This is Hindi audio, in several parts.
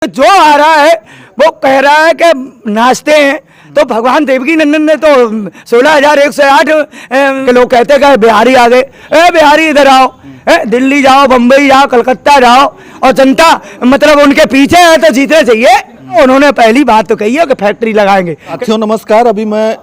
जो आ रहा है वो कह रहा है कि नाचते हैं, तो भगवान देवकी नंदन ने तो 16,108 के लोग कहते कि बिहारी आ गए। बिहारी इधर आओ, दिल्ली जाओ, बम्बई जाओ, कलकत्ता जाओ, और जनता मतलब उनके पीछे है तो जीतने चाहिए। उन्होंने पहली बात तो कही है कि फैक्ट्री लगाएंगे। साथियों नमस्कार, अभी मैं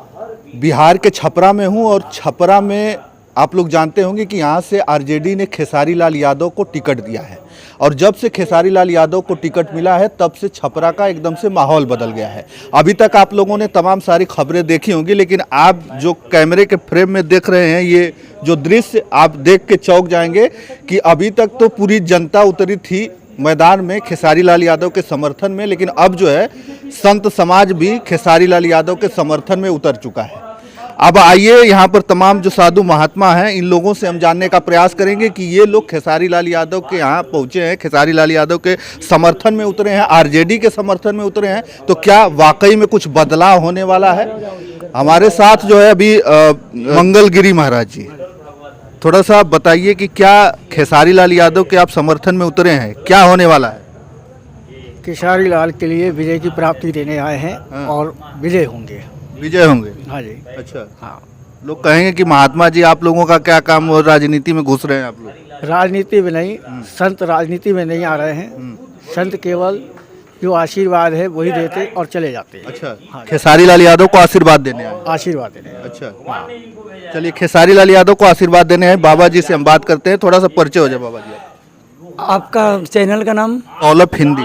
बिहार के छपरा में हूं और छपरा में आप लोग जानते होंगे कि यहाँ से आरजेडी ने खेसारी लाल यादव को टिकट दिया है, और जब से खेसारी लाल यादव को टिकट मिला है तब से छपरा का एकदम से माहौल बदल गया है। अभी तक आप लोगों ने तमाम सारी खबरें देखी होंगी, लेकिन आप जो कैमरे के फ्रेम में देख रहे हैं, ये जो दृश्य आप देख के चौंक जाएंगे कि अभी तक तो पूरी जनता उतरी थी मैदान में खेसारी लाल यादव के समर्थन में, लेकिन अब जो है संत समाज भी खेसारी लाल यादव के समर्थन में उतर चुका है। अब आइए यहाँ पर तमाम जो साधु महात्मा हैं, इन लोगों से हम जानने का प्रयास करेंगे कि ये लोग खेसारी लाल यादव के यहाँ पहुँचे हैं, खेसारी लाल यादव के समर्थन में उतरे हैं, आरजेडी के समर्थन में उतरे हैं, तो क्या वाकई में कुछ बदलाव होने वाला है। हमारे साथ जो है अभी मंगलगिरी महाराज जी, थोड़ा सा बताइए कि क्या खेसारी लाल यादव के आप समर्थन में उतरे हैं, क्या होने वाला है। खेसारी लाल के लिए विजय की प्राप्ति देने आए हैं। हाँ। और विजय होंगे। विजय होंगे। हाँ जी। अच्छा। हाँ, लोग कहेंगे कि महात्मा जी आप लोगों का क्या काम, और राजनीति में घुस रहे हैं आप लोग। राजनीति में नहीं, संत राजनीति में नहीं आ रहे हैं। संत केवल जो आशीर्वाद है वही देते और चले जाते हैं। अच्छा। हाँ। खेसारी लाल यादव को आशीर्वाद देने आए। आशीर्वाद देने। अच्छा। चलिए, खेसारी लाल यादव को आशीर्वाद देने हैं। बाबा जी से हम बात करते हैं, थोड़ा सा परिचय हो जाए बाबा जी। आपका चैनल का नाम? सौलभ हिंदी।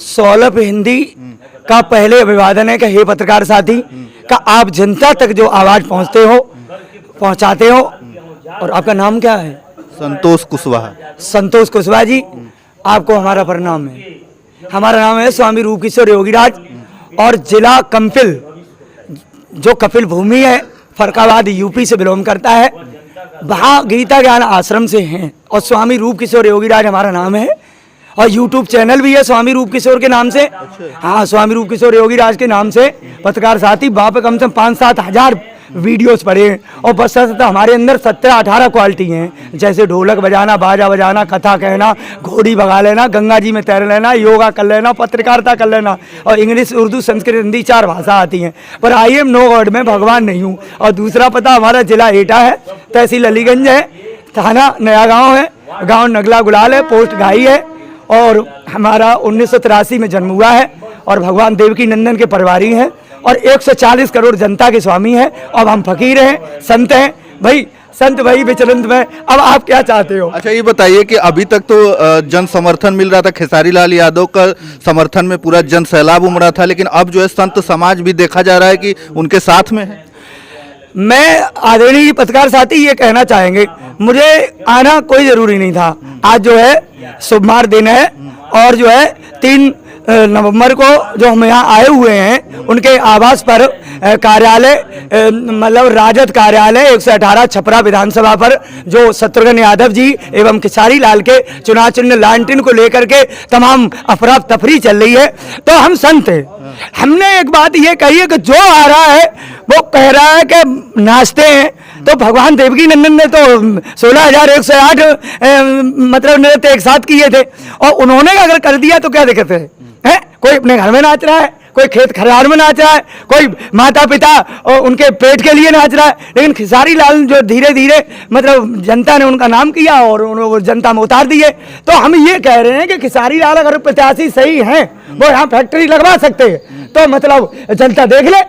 सौलभ हिंदी का पहले अभिवादन है कि हे पत्रकार साथी का आप जनता तक जो आवाज पहुंचाते हो। और आपका नाम क्या है? संतोष कुशवाहा। संतोष कुशवाहा जी, आपको हमारा प्रणाम है। हमारा नाम है स्वामी रूप किशोर योगीराज, और जिला कंपिल जो कपिल भूमि है, फरकाबाद यूपी से बिलोंग करता है। वहाँ गीता ज्ञान आश्रम से हैं, और स्वामी रूप किशोर योगीराज हमारा नाम है, और यूट्यूब चैनल भी है स्वामी रूप किशोर के नाम से। हाँ, स्वामी रूप किशोर योगीराज के नाम से पत्रकार साथी वहाँ पे कम से कम 5-7 हज़ार वीडियोस पड़े हैं। और बस हमारे अंदर 17-18 क्वालिटी हैं, जैसे ढोलक बजाना, बाजा बजाना, कथा कहना, घोड़ी भगा लेना, गंगा जी में तैर लेना, योगा कर लेना, पत्रकारिता कर लेना, और इंग्लिश, उर्दू, संस्कृत, हिंदी 4 भाषा आती हैं। पर आई एम नो गॉड में भगवान नहीं हूँ। और दूसरा पता हमारा जिला एटा है, तहसील अलीगंज है, थाना नया गाँव है, गाँव नगला गुलाल है, पोस्ट घाई है, और हमारा 1983 में जन्म हुआ है, और भगवान देवकी नंदन के परिवारी हैं, और 140 करोड़ जनता के स्वामी हैं। अब हम फकीर हैं, संत हैं भाई, संत भाई विचरंत में। अब आप क्या चाहते हो? अच्छा, ये बताइए कि अभी तक तो जन समर्थन मिल रहा था, खेसारी लाल यादव का समर्थन में पूरा जन सैलाब उमड़ा था, लेकिन अब जो है संत समाज भी देखा जा रहा है कि उनके साथ में है। मैं आदरणीय पत्रकार साथी ये कहना चाहेंगे, मुझे आना कोई जरूरी नहीं था। आज जो है शुभमार दिन है, और जो है 3 नवंबर को जो हम यहाँ आए हुए हैं, उनके आवास पर कार्यालय मतलब राजद कार्यालय 118 छपरा विधानसभा पर जो शत्रुघ्न यादव जी एवं खेसारी लाल के चुनाव चिन्ह लालटेन को लेकर के तमाम अफरा तफरी चल रही है, तो हम संत हैं। हमने एक बात ये कही है कि जो आ रहा है वो कह रहा है कि नाचते हैं, तो भगवान देवकी नंदन ने तो 16,108 मतलब नृत्य एक साथ किए थे, और उन्होंने अगर कर दिया तो क्या दिक्कत है? कोई अपने घर में नाच रहा है, कोई खेत खलिहान में नाच रहा है, कोई माता पिता और उनके पेट के लिए नाच रहा है, लेकिन खेसारी लाल जो धीरे धीरे मतलब जनता ने उनका नाम किया और उन्होंने जनता में उतार दिए। तो हम ये कह रहे हैं कि खेसारी लाल अगर प्रत्याशी सही हैं, वो यहाँ फैक्ट्री लगवा सकते हैं, तो मतलब जनता देख ले।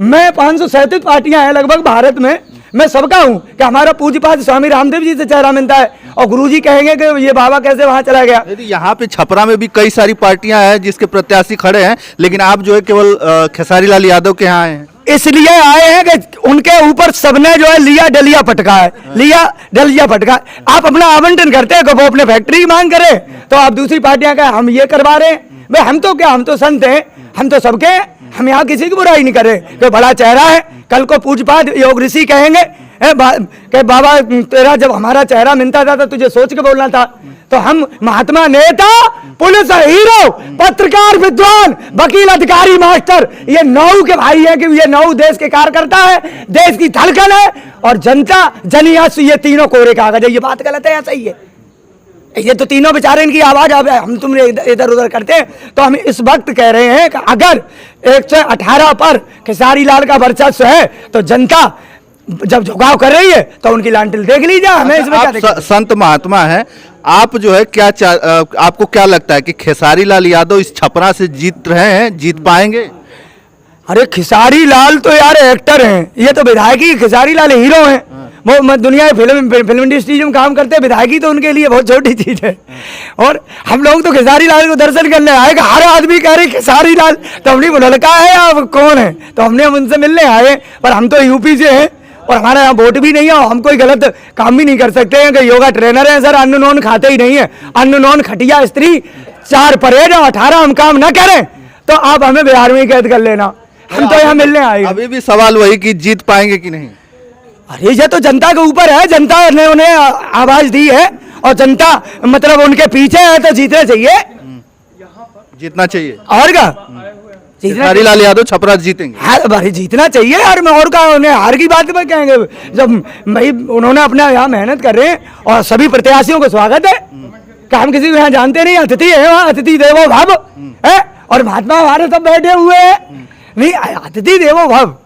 मैं 537 पार्टियां हैं लगभग भारत में, मैं सबका हूँ कि हमारा पूज्यपाद स्वामी रामदेव जी से चेहरा मिलता है, और गुरुजी कहेंगे कि ये बाबा कैसे वहाँ चला गया। यहाँ पे छपरा में भी कई सारी पार्टियां हैं जिसके प्रत्याशी खड़े हैं, लेकिन आप जो है केवल खेसारी लाल यादव के यहाँ आए हैं। इसलिए आए हैं कि उनके ऊपर सबने जो है लिया डलिया पटका है, लिया डलिया पटका। आप अपना आवंटन करते हैं कि वो अपने फैक्ट्री की मांग करें, तो आप दूसरी पार्टियां का हम ये करवा रहे हैं। भाई हम तो क्या, हम तो संत हैं, हम तो सबके हैं, हम यहाँ किसी की बुराई नहीं कर रहे। कि बड़ा चेहरा है, कल को पूज्यपाद योग ऋषि कहेंगे कि बाबा तेरा जब हमारा चेहरा मिलता था तो तुझे सोच के बोलना था। तो हम महात्मा, नेता, पुलिस, हीरो, पत्रकार, विद्वान, वकील, अधिकारी, मास्टर, ये 9 के भाई है कि ये 9 देश के कार्यकर्ता है, देश की धड़कन है, और जनता जनिया ये तीनों कोरे कागज है। ये बात गलत है या सही है? ये तो तीनों बेचारे इनकी आवाज अब हम तुम इधर उधर करते हैं। तो हम इस वक्त कह रहे हैं कि अगर 118 पर खेसारी लाल का वर्चस्व है तो जनता जब झुकाव कर रही है तो उनकी लांटिल देख लीजिए। हमें इसमें क्या आप संत महात्मा हैं, आप जो है आपको क्या लगता है कि खेसारी लाल यादव इस छपरा से जीत रहे हैं, जीत पाएंगे? अरे खेसारी लाल तो यार एक्टर हैं, ये तो विधायकी खेसारी लाल हीरो हैं। वो दुनिया फिल्म इंडस्ट्री में काम करते हैं, विधायकी तो उनके लिए बहुत छोटी चीज है। और हम लोग तो खेसारी लाल को दर्शन करने आए, हर आदमी कह रहे खेसारी लाल, तो हमने वो लड़का है या कौन है, तो हमने उनसे मिलने आए। पर हम तो यूपी से हैं और हमारे यहाँ वोट भी नहीं है, हम कोई गलत काम भी नहीं कर सकते हैं कि योगा ट्रेनर हैं सर, अन्न नॉन खाते ही नहीं है। अन्न नॉन खटिया स्त्री 4 परहेज 18 हम काम न करें तो आप हमें बिहार में ही कैद कर लेना। हम तो यहाँ मिलने आए। अभी भी सवाल वही कि जीत पाएंगे कि नहीं? अरे ये तो जनता के ऊपर है, जनता ने उन्हें आवाज दी है और जनता मतलब उनके पीछे है तो जीतना चाहिए, जीतना चाहिए। और क्या खेसारी लाल यादव छपरा जीतेंगे? भाई जीतना चाहिए यार, मैं और का उन्हें हार की बात पर कहेंगे जब भाई उन्होंने अपना यहाँ मेहनत कर रहे हैं और सभी प्रत्याशियों को स्वागत है कि हम किसी को यहाँ जानते नहीं, अतिथि है वहाँ, अतिथि देवो भव है। और महात्मा हमारे सब बैठे हुए हैं, नहीं अतिथि देवो भव।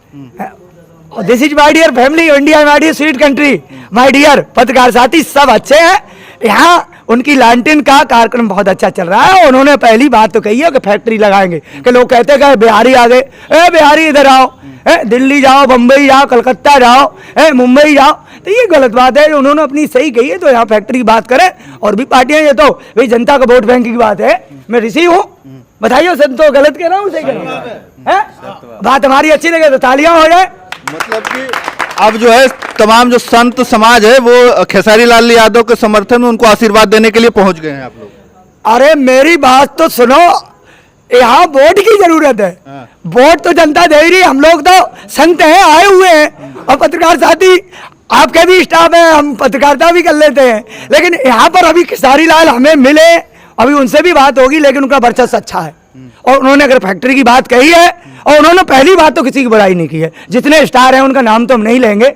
This is my dear family, India my dear sweet country, my dear पत्रकार साथी सब अच्छे हैं। यहाँ उनकी लालटेन का कार्यक्रम बहुत अच्छा चल रहा है। उन्होंने पहली बात तो कही है कि फैक्ट्री लगाएंगे, कि लोग कहते हैं कि बिहारी आ गए, ए बिहारी इधर आओ, दिल्ली जाओ, बम्बई जाओ, कलकत्ता जाओ, मुंबई जाओ, तो ये गलत बात है। उन्होंने अपनी सही कही है तो यहाँ फैक्ट्री की बात करें। और भी पार्टियां, ये तो भाई जनता का वोट बैंक की बात है। मैं ऋषि हूँ, बताइए सर तो गलत कह रहा हूँ सही कह रहा हूँ? बात हमारी अच्छी लगे तो तालियां हो जाए। मतलब कि अब जो है तमाम जो संत समाज है वो खेसारी लाल यादव के समर्थन में उनको आशीर्वाद देने के लिए पहुंच गए हैं आप लोग? अरे मेरी बात तो सुनो, यहाँ वोट की जरूरत है, वोट तो जनता दे रही। हम लोग तो संत हैं, आए हुए हैं, और पत्रकार साथी आपके भी स्टाफ है, हम पत्रकारिता भी कर लेते हैं। लेकिन यहाँ पर अभी खेसारी लाल हमें मिले, अभी उनसे भी बात होगी, लेकिन उनका वर्चस्व अच्छा है। और उन्होंने अगर फैक्ट्री की बात कही है, और उन्होंने पहली बात तो किसी की बुराई नहीं की है। जितने स्टार हैं उनका नाम तो हम नहीं लेंगे,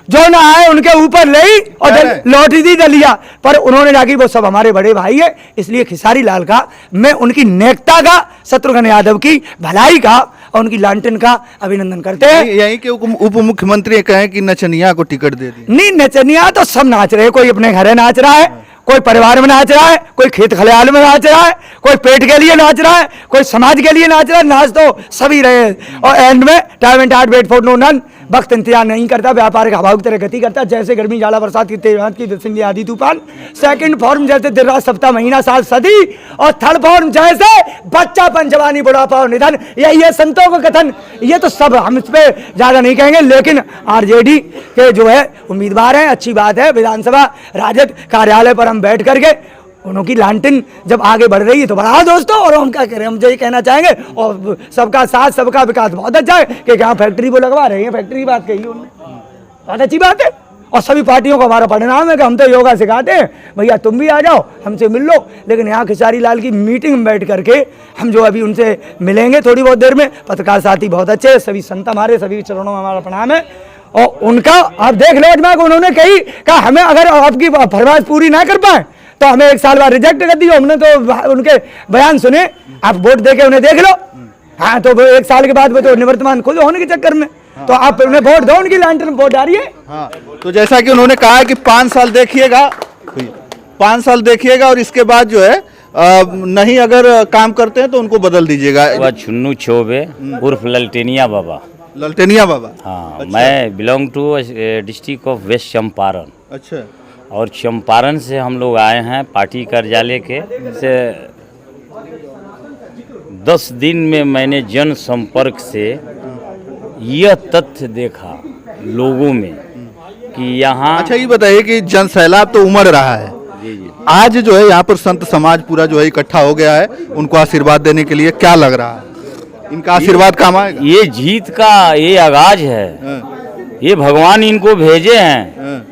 जो ना आए उनके ऊपर ले और लौटी दी दलिया, पर उन्होंने जाके वो सब हमारे बड़े भाई है। इसलिए खेसारी लाल का, मैं उनकी नेकता का, शत्रुघ्न यादव की भलाई का और उनकी लालटेन का अभिनंदन करते हैं। यहीं के उप मुख्यमंत्री कहें कि नचनिया को टिकट दे दी। नहीं, नचनिया तो सब नाच रहे हैं, कोई अपने घरे नाच रहा है, कोई परिवार में नाच रहा है, कोई खेत खलिहान में नाच रहा है, कोई पेट के लिए नाच रहा है, कोई समाज के लिए नाच रहा है। नाच तो सभी रहे हैं। और एंड में time and wait for no none, वक्त इंतजार नहीं करता, व्यापारिक हवाओं की तरह गति करता। जैसे गर्मी, जाला, बरसात की तेज की दसिंदी आदि तूफान, सेकंड फॉर्म जैसे दिन रात, सप्ताह, महीना, साल, सदी, और थर्ड फॉर्म जैसे बच्चापन, जवानी, बुढ़ापा और निधन। ये संतों का कथन, ये तो सब हम इस पे ज्यादा नहीं कहेंगे। लेकिन आरजेडी के जो है उम्मीदवार हैं, अच्छी बात है। विधानसभा राजद कार्यालय पर हम बैठ करके उनकी लालटेन जब आगे बढ़ रही है तो बढ़ाओ दोस्तों। और हम क्या करें, हम ये कहना चाहेंगे, और सबका साथ सबका विकास बहुत अच्छा है कि यहाँ फैक्ट्री वो लगवा रहे हैं, फैक्ट्री की बात कही उन्होंने, बहुत अच्छी बात है। और सभी पार्टियों का हमारा परिणाम है कि हम तो योगा सिखाते हैं, भैया तुम भी आ जाओ, हमसे मिल लो। लेकिन यहाँ खेसारी लाल की मीटिंग में बैठ करके हम जो अभी उनसे मिलेंगे थोड़ी बहुत देर में, पत्रकार साथी बहुत अच्छे, सभी संत हमारे, सभी चरणों में हमारा प्रणाम है। और उनका आप देख लो अजमा को, उन्होंने कही कि हमें अगर आपकी फरमाइश पूरी ना कर पाए तो हमें 1 साल बाद रिजेक्ट कर दियो। हमने तो उनके बयान सुने, आप वोट देके उन्हें देख लो। हाँ, तो 1 साल के बाद वो तो निवर्तमान खुद होने के चक्कर में, तो आप उन्हें वोट दो, उनकी लालटेन में वोट डालिए। हाँ, तो जैसा कि उन्होंने कहा है कि 5 साल देखिएगा, 5 साल देखिएगा और इसके बाद जो है नहीं अगर काम करते हैं तो उनको बदल दीजिएगा। छुन्नू चौबे उर्फ ललटेनिया बाबा। ललटेनिया बाबा? हाँ, अच्छा। मैं belong to district of west Champaran. अच्छा। और चंपारण से हम लोग आए हैं पार्टी कार्यालय के से 10 दिन में मैंने जन संपर्क से यह तथ्य देखा लोगों में कि यहाँ। अच्छा, ये बताइए कि जन सैलाब तो उमड़ रहा है, आज जो है यहाँ पर संत समाज पूरा जो है इकट्ठा हो गया है उनको आशीर्वाद देने के लिए, क्या लग रहा है इनका आशीर्वाद काम आएगा? ये जीत का ये आगाज है, ये भगवान इनको भेजे हैं।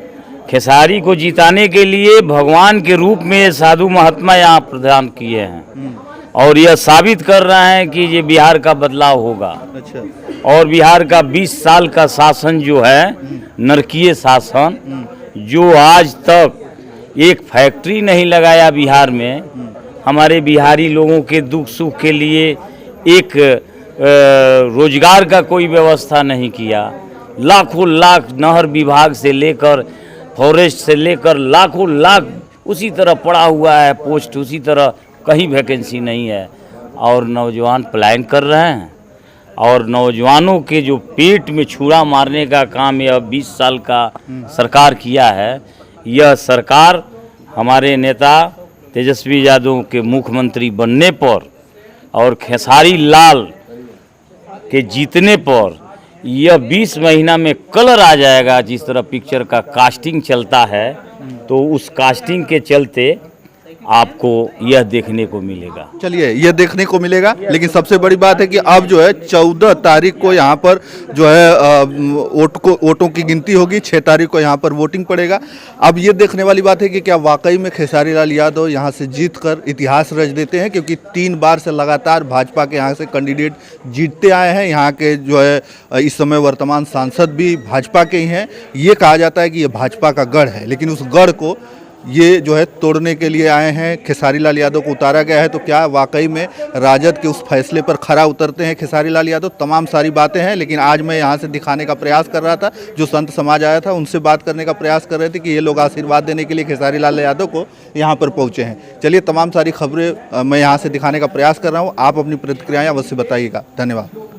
खेसारी को जिताने के लिए भगवान के रूप में साधु महात्मा यहाँ प्रदान किए हैं और यह साबित कर रहे हैं कि ये बिहार का बदलाव होगा। अच्छा। और बिहार का 20 साल का शासन जो है नरकीय शासन, जो आज तक एक फैक्ट्री नहीं लगाया बिहार में, हमारे बिहारी लोगों के दुख सुख के लिए एक रोजगार का कोई व्यवस्था नहीं किया। लाखों लाख नहर विभाग से लेकर फॉरेस्ट से लेकर लाखों लाख उसी तरह पड़ा हुआ है पोस्ट, उसी तरह कहीं वैकेंसी नहीं है और नौजवान पलायन कर रहे हैं। और नौजवानों के जो पेट में छुरा मारने का काम यह 20 साल का सरकार किया है, यह सरकार हमारे नेता तेजस्वी यादव के मुख्यमंत्री बनने पर और खेसारी लाल के जीतने पर यह 20 महीना में कलर आ जाएगा। जिस तरह पिक्चर का कास्टिंग चलता है तो उस कास्टिंग के चलते आपको यह देखने को मिलेगा। चलिए ये देखने को मिलेगा, लेकिन सबसे बड़ी बात है कि अब जो है 14 तारीख को यहाँ पर जो है वोटों की गिनती होगी, 6 तारीख को यहाँ पर वोटिंग पड़ेगा। अब ये देखने वाली बात है कि क्या वाकई में खेसारी लाल यादव यहाँ से जीतकर इतिहास रच देते हैं, क्योंकि 3 बार से लगातार भाजपा के यहाँ से कैंडिडेट जीतते आए हैं। यहाँ के जो है इस समय वर्तमान सांसद भी भाजपा के ही हैं। ये कहा जाता है कि ये भाजपा का गढ़ है, लेकिन उस गढ़ को ये जो है तोड़ने के लिए आए हैं। खेसारी लाल यादव को उतारा गया है, तो क्या वाकई में राजद के उस फैसले पर खरा उतरते हैं खेसारी लाल यादव? तमाम सारी बातें हैं, लेकिन आज मैं यहाँ से दिखाने का प्रयास कर रहा था, जो संत समाज आया था उनसे बात करने का प्रयास कर रहे थे कि ये लोग आशीर्वाद देने के लिए खेसारी लाल यादव को यहाँ पर पहुँचे हैं। चलिए तमाम सारी खबरें मैं यहाँ से दिखाने का प्रयास कर रहा हूँ, आप अपनी प्रतिक्रियाएँ अवश्य बताइएगा। धन्यवाद।